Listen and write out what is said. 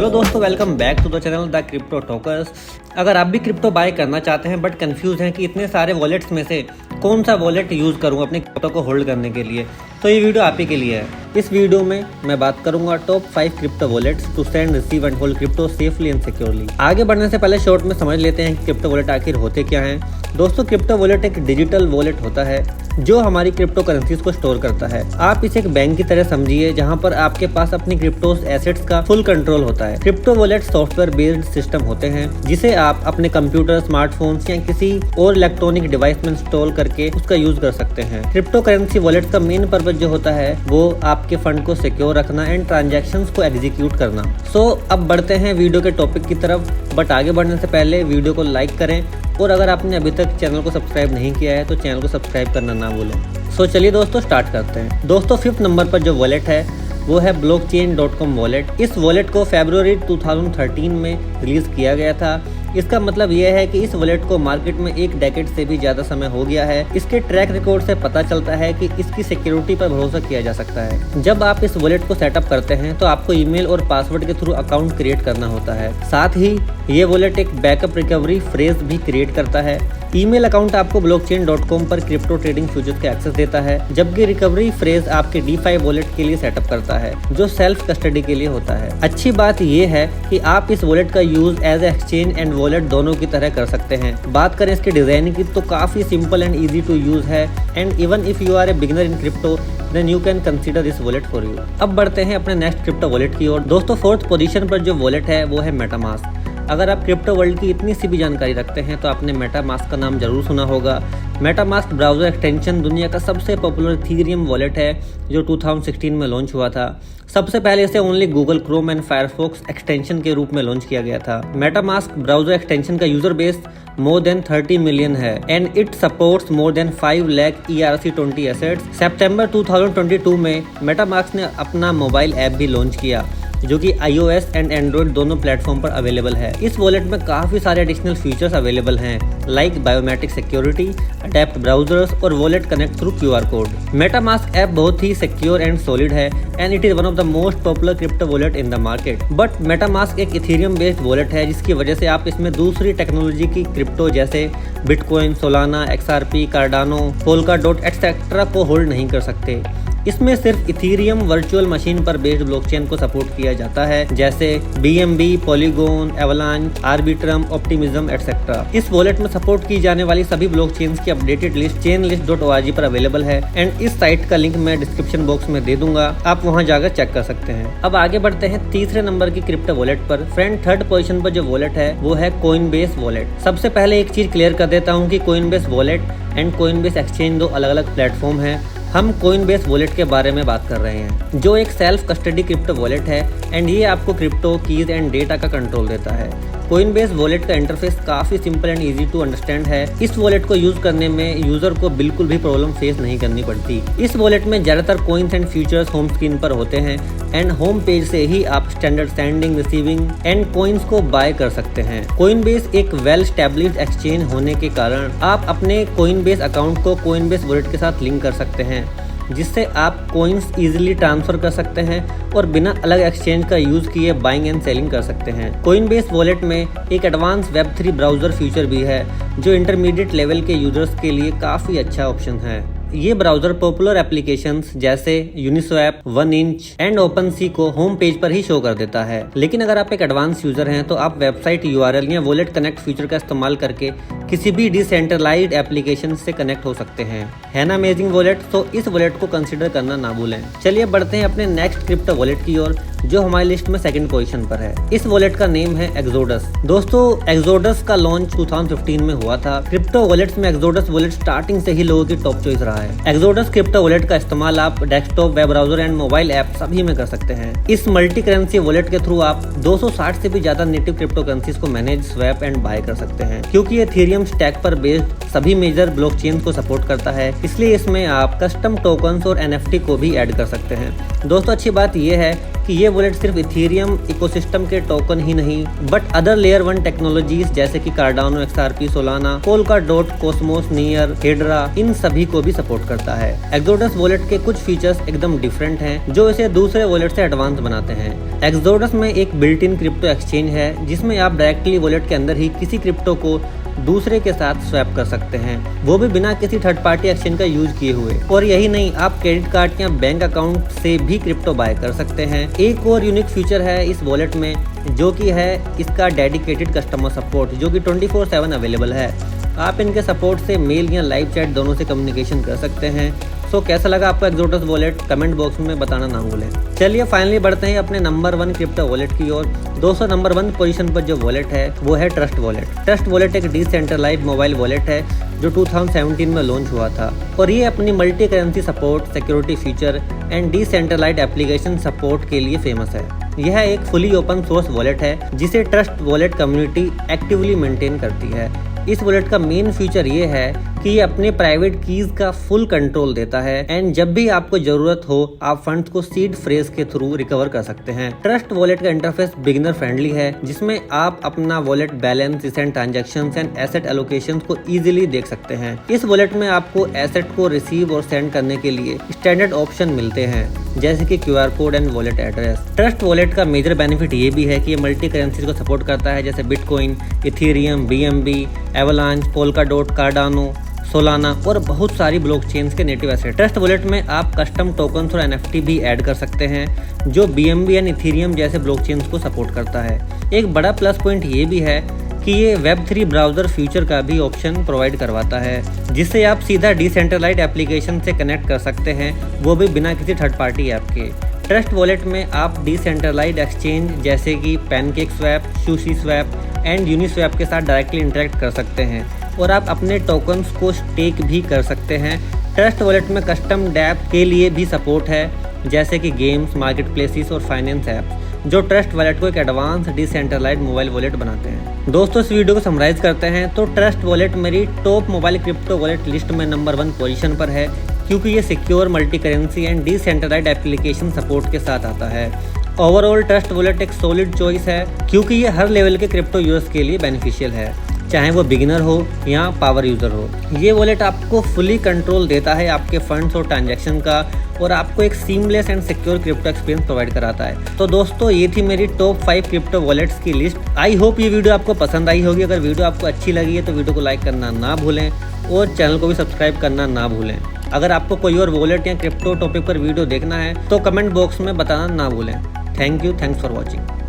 Hello दोस्तों, welcome back to the channel the crypto talkers. अगर आप भी क्रिप्टो बाय करना चाहते हैं बट कंफ्यूज हैं कि इतने सारे वॉलेट्स में से कौन सा वॉलेट यूज़ करूं अपने क्रिप्टो को होल्ड करने के लिए, तो ये वीडियो आप ही के लिए है। इस वीडियो में मैं बात करूंगा top 5 crypto wallets to send, receive and hold crypto safely and securely. आगे बढ़ने से पहले शॉर्ट में समझ लेते हैं कि क्रिप्टो वॉलेट आखिर होते क्या हैं। दोस्तों, क्रिप्टो वॉलेट एक डिजिटल वॉलेट होता है जो हमारी क्रिप्टो करेंसीज को स्टोर करता है। आप इसे एक बैंक की तरह समझिए जहां पर आपके पास अपनी क्रिप्टो एसेट्स का फुल कंट्रोल होता है। Crypto wallet software based system होते हैं जिसे आप अपने कंप्यूटर, स्मार्टफोन्स या किसी और इलेक्ट्रॉनिक डिवाइस में इंस्टॉल करके उसका यूज कर सकते हैं। क्रिप्टो करेंसी वॉलेट का मेन पर्पज जो होता है वो आपके फंड को सिक्योर रखना एंड ट्रांजैक्शंस को एग्जीक्यूट करना। अब बढ़ते हैं वीडियो के टॉपिक की तरफ, बट आगे बढ़ने से पहले वीडियो को लाइक करें और अगर आपने अभी तक चैनल को सब्सक्राइब नहीं किया है तो चैनल को सब्सक्राइब करना ना भूलें। चलिए दोस्तों स्टार्ट करते हैं। दोस्तों, 5th नंबर पर जो वॉलेट है वो है blockchain.com वॉलेट। इस वॉलेट को फरवरी 2013 में रिलीज किया गया था। इसका मतलब यह है कि इस वॉलेट को मार्केट में 1 डेकेड से भी ज्यादा समय हो गया है। इसके ट्रैक रिकॉर्ड से पता चलता है कि इसकी सिक्योरिटी पर भरोसा किया जा सकता है। जब आप इस वॉलेट को सेटअप करते हैं तो आपको ईमेल और पासवर्ड के थ्रू अकाउंट क्रिएट करना होता है। साथ ही ये वॉलेट एक बैकअप रिकवरी फ्रेज भी क्रिएट करता है। ईमेल अकाउंट आपको blockchain.com पर क्रिप्टो ट्रेडिंग फ्यूचर्स का एक्सेस देता है, जबकि रिकवरी फ्रेज आपके DeFi वॉलेट के लिए सेटअप करता है जो सेल्फ कस्टडी के लिए होता है। अच्छी बात यह है कि आप इस वॉलेट का use as exchange and wallet दोनों की तरह कर सकते हैं। बात करें इसके डिजाइन की तो काफी simple and easy to use है and even if you are a beginner in crypto then you can consider this wallet for you. अब बढ़ते हैं अपने नेक्स्ट क्रिप्टो वॉलेट की ओर। दोस्तों, 4th पोजीशन पर जो वॉलेट है वो है मेटामास्क। अगर आप क्रिप्टो वर्ल्ड की इतनी सी भी जानकारी रखते हैं तो आपने मेटामास्क का नाम जरूर सुना होगा। मेटामास्क ब्राउजर एक्सटेंशन दुनिया का सबसे पॉपुलर इथेरियम वॉलेट है जो 2016 में लॉन्च हुआ था। सबसे पहले इसे only Google Chrome and Firefox extension के रूप में लॉन्च किया गया था। मेटामास्क ब्राउजर एक्सटेंशन का user base more than 30 million है and it supports more than 5 lakh ERC20 assets. सितंबर 2022 में मेटामास्क ने अपना मोबाइल ऐप भी लॉन्च किया जो कि iOS एंड एंड्रॉइड दोनों प्लेटफॉर्म पर अवेलेबल है। इस वॉलेट में काफी सारे एडिशनल फीचर्स अवेलेबल हैं like biometric security, adept browsers और wallet connect through QR code. MetaMask app बहुत ही सिक्योर एंड सॉलिड है and it is one of the most popular crypto wallet in the market. But MetaMask एक Ethereum based wallet है जिसकी वजह से आप इसमें दूसरी टेक्नोलॉजी की क्रिप्टो जैसे bitcoin, Solana, XRP, Cardano, Polkadot etcetera को होल्ड नहीं कर सकते। इसमें सिर्फ इथेरियम वर्चुअल मशीन पर बेस्ड ब्लॉकचेन को सपोर्ट किया जाता है जैसे BNB, polygon, avalanche, Arbitrum, optimism etcetera. इस वॉलेट में सपोर्ट की जाने वाली सभी ब्लॉकचेन्स की अपडेटेड लिस्ट chainlist.org पर अवेलेबल है एंड इस साइट का लिंक मैं डिस्क्रिप्शन बॉक्स में दे दूंगा, आप वहां जाकर चेक कर सकते हैं। अब आगे बढ़ते हैं तीसरे नंबर की क्रिप्टो वॉलेट पर। फ्रेंड, 3rd पोजीशन पर जो वॉलेट है वो है कोइनबेस वॉलेट। सबसे पहले एक चीज क्लियर कर देता हूँ कि Coinbase wallet and Coinbase exchange दो अलग अलग प्लेटफॉर्म है। हम कोइनबेस वॉलेट के बारे में बात कर रहे हैं जो एक सेल्फ कस्टडी क्रिप्टो वॉलेट है एंड ये आपको क्रिप्टो कीज एंड डेटा का कंट्रोल देता है। कोइनबेस वॉलेट का इंटरफेस काफी simple and easy to understand है। इस वॉलेट को यूज करने में यूजर को बिल्कुल भी प्रॉब्लम फेस नहीं करनी पड़ती। इस वॉलेट में ज्यादातर coins and futures home screen पर होते हैं एंड होम पेज से ही आप standard sending, receiving end coins को बाय कर सकते हैं। कोइनबेस एक वेल स्टैब्लिश्ड एक्सचेंज होने के कारण आप अपने कोइनबेस अकाउंट को कोइनबेस वॉलेट के साथ लिंक कर सकते हैं जिससे आप कॉइन्स इजीली ट्रांसफर कर सकते हैं और बिना अलग एक्सचेंज का यूज किए बाइंग एंड सेलिंग कर सकते हैं। कोइनबेस वॉलेट में एक एडवांस Web3 ब्राउजर फीचर भी है जो इंटरमीडिएट लेवल के यूजर्स के लिए काफी अच्छा ऑप्शन है। ये ब्राउजर पॉपुलर एप्लीकेशंस जैसे यूनिस्वैप, 1inch एंड OpenSea को होम पेज पर ही शो कर देता है। लेकिन अगर आप एक एडवांस यूजर हैं तो आप वेबसाइट URL या वॉलेट कनेक्ट फीचर का इस्तेमाल करके किसी भी डिसेंट्रलाइज्ड एप्लीकेशन से कनेक्ट हो सकते हैं। है ना अमेजिंग वॉलेट? तो इस वॉलेट को कंसीडर करना ना भूलें। चलिए बढ़ते हैं अपने नेक्स्ट क्रिप्टो वॉलेट की ओर जो हमारी लिस्ट में 2nd पोजीशन पर है। इस वॉलेट का नेम है एक्सोडस। दोस्तों, एक्सोडस का लॉन्च 2015 में हुआ था। क्रिप्टो वॉलेट्स में एक्सोडस वॉलेट स्टार्टिंग से ही लोगों की टॉप चॉइस रहा है। एक्सोडस क्रिप्टो वॉलेट का इस्तेमाल आप desktop, web browser and mobile app सभी में कर सकते हैं। इस मल्टी करेंसी वॉलेट के थ्रू आप 260 से भी ज्यादा नेटिव क्रिप्टो करेंसीज को मैनेज, स्वैप एंड बाय कर सकते हैं। क्योंकि ये इथेरियम स्टैक पर बेस्ड सभी मेजर ब्लॉकचेन को सपोर्ट करता है, इसलिए इसमें आप कस्टम टोकन्स और NFT को भी ऐड कर सकते हैं। दोस्तों, अच्छी बात यह है कि कि ये वॉलेट सिर्फ इथेरियम इकोसिस्टम के टोकन ही नहीं बट अदर लेयर 1 टेक्नोलॉजीज जैसे कि Cardano, XRP, Solana, Polkadot, Cosmos, Near, Hedera, इन सभी को भी सपोर्ट करता है। एक्सोडस वॉलेट के कुछ फीचर्स एकदम डिफरेंट हैं जो इसे दूसरे वॉलेट से एडवांस बनाते हैं। एक्सोडस में एक बिल्ट इन क्रिप्टो एक्सचेंज है जिसमें आप डायरेक्टली वॉलेट के अंदर ही किसी क्रिप्टो को दूसरे के साथ स्वैप कर सकते हैं, वो भी बिना किसी थर्ड पार्टी एक्सचेंज का यूज किए हुए। और यही नहीं, आप क्रेडिट कार्ड या बैंक अकाउंट से भी क्रिप्टो बाय कर सकते हैं। एक और यूनिक फीचर है इस वॉलेट में जो कि है इसका डेडिकेटेड कस्टमर सपोर्ट, जो कि 24/7 अवेलेबल है। आप इनके सपोर्ट से मेल या लाइव चैट दोनों से कम्युनिकेशन कर सकते हैं। सो कैसा लगा आपको एक्सोडस वॉलेट, कमेंट बॉक्स में बताना ना भूलें। चलिए फाइनली बढ़ते हैं अपने नंबर 1 क्रिप्टो वॉलेट की ओर। दोस्तों नंबर 1 पोजीशन पर जो वॉलेट है वो है ट्रस्ट वॉलेट। ट्रस्ट वॉलेट एक डिसेंट्रलाइज्ड मोबाइल वॉलेट है जो 2017 में लॉन्च हुआ था और ये अपनी multi currency support, security feature and decentralised application support के लिए फेमस है। यह एक फुली ओपन सोर्स वॉलेट है जिसे trust wallet community actively maintain करती है। इस वॉलेट का मेन फीचर ये है कि ये अपने प्राइवेट कीज का फुल कंट्रोल देता है एंड जब भी आपको जरूरत हो आप फंड्स को सीड फ्रेज के थ्रू रिकवर कर सकते हैं। ट्रस्ट वॉलेट का इंटरफेस बिगिनर फ्रेंडली है जिसमें आप अपना wallet balance, recent transactions and asset allocations को इजीली देख सकते हैं। इस वॉलेट में आपको एसेट को रिसीव और सेंड करने के लिए स्टैंडर्ड ऑप्शन मिलते हैं जैसे कि QR code and wallet address. Trust wallet का मेजर बेनिफिट ये भी है कि ये मल्टी करेंसीज को सपोर्ट करता है जैसे bitcoin, Ethereum, BNB, avalanche, Polkadot, Cardano, Solana और बहुत सारी ब्लॉकचेन्स के नेटिव एसेट। ट्रस्ट वॉलेट में आप कस्टम टोकन्स और NFT भी ऐड कर सकते हैं जो BNB एंड इथेरियम जैसे ब्लॉकचेन्स को सपोर्ट करता है। एक बड़ा प्लस पॉइंट ये भी है कि ये Web3 ब्राउजर फ्यूचर का भी ऑप्शन प्रोवाइड करवाता है जिससे आप सीधा डिसेंट्रलाइज्ड एप्लीकेशन से कनेक्ट कर सकते हैं, वो भी बिना किसी थर्ड पार्टी ऐप के। ट्रस्ट वॉलेट में आप डिसेंट्रलाइज्ड एक्सचेंज जैसे कि पैनकेकस्वैप, सुशीस्वैप एंड यूनिस्वैप के साथ डायरेक्टली इंटरेक्ट कर सकते हैं और आप अपने टोकन्स को स्टेक भी कर सकते हैं। ट्रस्ट वॉलेट में कस्टम डैप के लिए भी सपोर्ट है जैसे कि गेम्स, मार्केट प्लेसेस और फाइनेंस ऐप्स जो ट्रस्ट वॉलेट को एक एडवांस डिसेंट्रलाइज्ड मोबाइल वॉलेट बनाते हैं। दोस्तों इस वीडियो को समराइज करते हैं तो ट्रस्ट वॉलेट मेरी top mobile crypto wallet list में नंबर 1 पोजीशन पर है क्योंकि ये secure, multi currency and decentralised application support के साथ आता है। ओवरऑल ट्रस्ट वॉलेट एक सॉलिड चॉइस है क्योंकि ये हर लेवल के क्रिप्टो यूजर्स के लिए बेनिफिशियल है, चाहे वो बिगिनर हो या पावर यूजर हो। ये वॉलेट आपको फुली कंट्रोल देता है आपके फंड्स और ट्रांजैक्शन का और आपको एक seamless and secure crypto experience provide कराता है। तो दोस्तों ये थी मेरी टॉप 5 क्रिप्टो वॉलेट्स की लिस्ट। आई होप ये वीडियो आपको पसंद आई होगी। अगर वीडियो आपको अच्छी लगी है तो वीडियो को लाइक करना ना भूलें और चैनल को भी सब्सक्राइब करना ना भूलें। अगर आपको कोई और वॉलेट या क्रिप्टो टॉपिक पर वीडियो देखना है तो कमेंट बॉक्स में बताना ना भूलें। Thank you, thanks for watching.